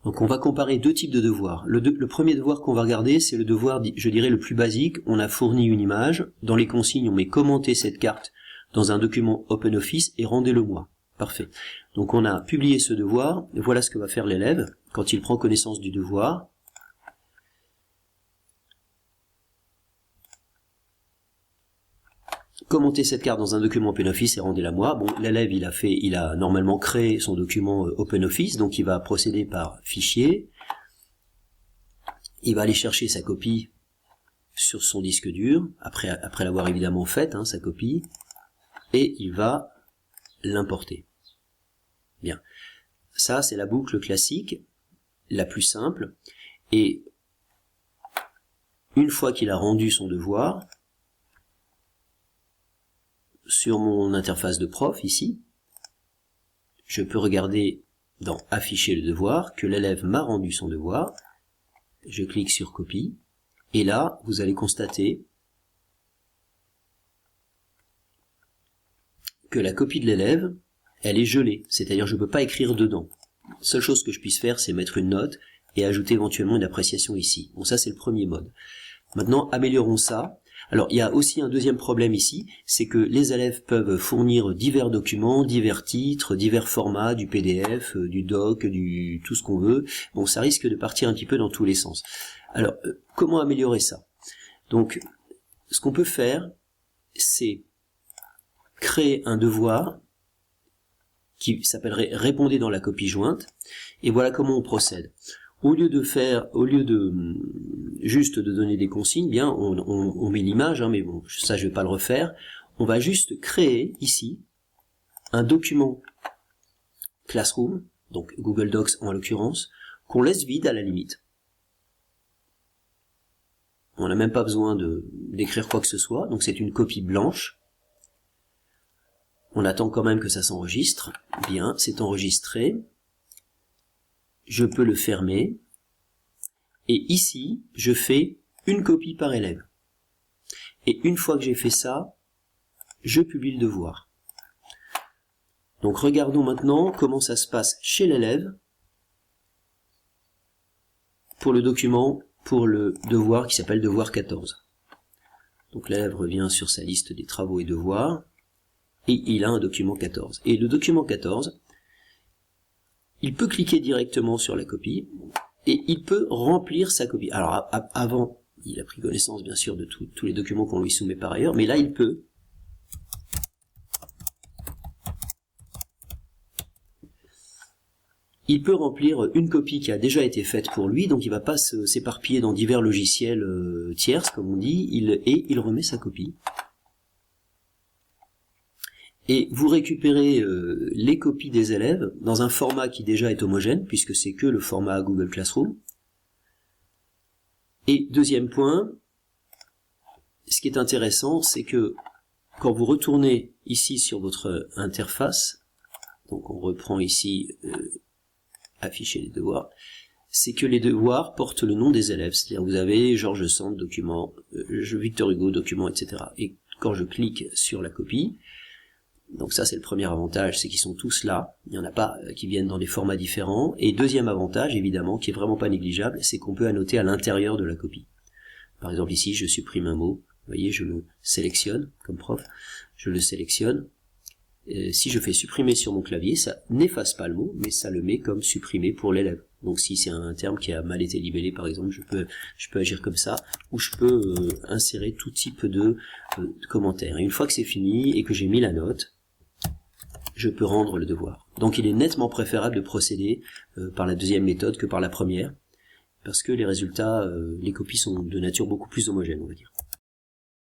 Donc on va comparer deux types de devoirs. Le premier devoir qu'on va regarder, c'est le devoir, je dirais, le plus basique. On a fourni une image. Dans les consignes, on met commenter cette carte dans un document OpenOffice et rendez-le moi. Parfait. Donc on a publié ce devoir. Voilà ce que va faire l'élève quand il prend connaissance du devoir. Commenter cette carte dans un document OpenOffice et rendez-la moi. Bon, l'élève il a normalement créé son document OpenOffice, donc il va procéder par fichier. Il va aller chercher sa copie sur son disque dur, après l'avoir évidemment faite, sa copie, et il va l'importer. Bien. Ça, c'est la boucle classique, la plus simple, et une fois qu'il a rendu son devoir, sur mon interface de prof, ici, je peux regarder dans « Afficher le devoir » que l'élève m'a rendu son devoir. Je clique sur « Copie » et là, vous allez constater que la copie de l'élève, elle est gelée, c'est-à-dire je ne peux pas écrire dedans. La seule chose que je puisse faire, c'est mettre une note et ajouter éventuellement une appréciation ici. Bon, ça c'est le premier mode. Maintenant, améliorons ça. Alors, il y a aussi un deuxième problème ici, c'est que les élèves peuvent fournir divers documents, divers titres, divers formats, du PDF, du doc, du tout ce qu'on veut. Bon, ça risque de partir un petit peu dans tous les sens. Alors, comment améliorer ça? Donc, ce qu'on peut faire, c'est créer un devoir qui s'appellerait « Répondez dans la copie jointe », et voilà comment on procède. Au lieu de juste de donner des consignes, bien, on met l'image, mais bon, ça je vais pas le refaire. On va juste créer ici un document Classroom, donc Google Docs en l'occurrence, qu'on laisse vide à la limite. On n'a même pas besoin d'écrire quoi que ce soit, donc c'est une copie blanche. On attend quand même que ça s'enregistre. Bien, c'est enregistré. Je peux le fermer, et ici, je fais une copie par élève. Et une fois que j'ai fait ça, je publie le devoir. Donc regardons maintenant comment ça se passe chez l'élève pour le document, pour le devoir qui s'appelle devoir 14. Donc l'élève revient sur sa liste des travaux et devoirs, et il a un document 14. Et le document 14, il peut cliquer directement sur la copie et il peut remplir sa copie. Alors avant, il a pris connaissance bien sûr de tous les documents qu'on lui soumet par ailleurs, mais là il peut remplir une copie qui a déjà été faite pour lui, donc il ne va pas s'éparpiller dans divers logiciels tierces, comme on dit, et il remet sa copie. Et vous récupérez les copies des élèves dans un format qui déjà est homogène, puisque c'est que le format Google Classroom. Et deuxième point, ce qui est intéressant, c'est que quand vous retournez ici sur votre interface, donc on reprend ici afficher les devoirs, c'est que les devoirs portent le nom des élèves, c'est-à-dire vous avez Georges Sand, document, Victor Hugo, document, etc. Et quand je clique sur la copie, donc ça c'est le premier avantage, c'est qu'ils sont tous là, il n'y en a pas qui viennent dans des formats différents. Et deuxième avantage, évidemment, qui est vraiment pas négligeable, c'est qu'on peut annoter à l'intérieur de la copie. Par exemple ici, je supprime un mot, vous voyez, je le sélectionne comme prof, je le sélectionne. Si je fais supprimer sur mon clavier, ça n'efface pas le mot, mais ça le met comme supprimé pour l'élève. Donc si c'est un terme qui a mal été libellé, par exemple, je peux agir comme ça, ou je peux insérer tout type de commentaires. Et une fois que c'est fini et que j'ai mis la note, je peux rendre le devoir. Donc il est nettement préférable de procéder par la deuxième méthode que par la première, parce que les résultats, les copies sont de nature beaucoup plus homogène, on va dire.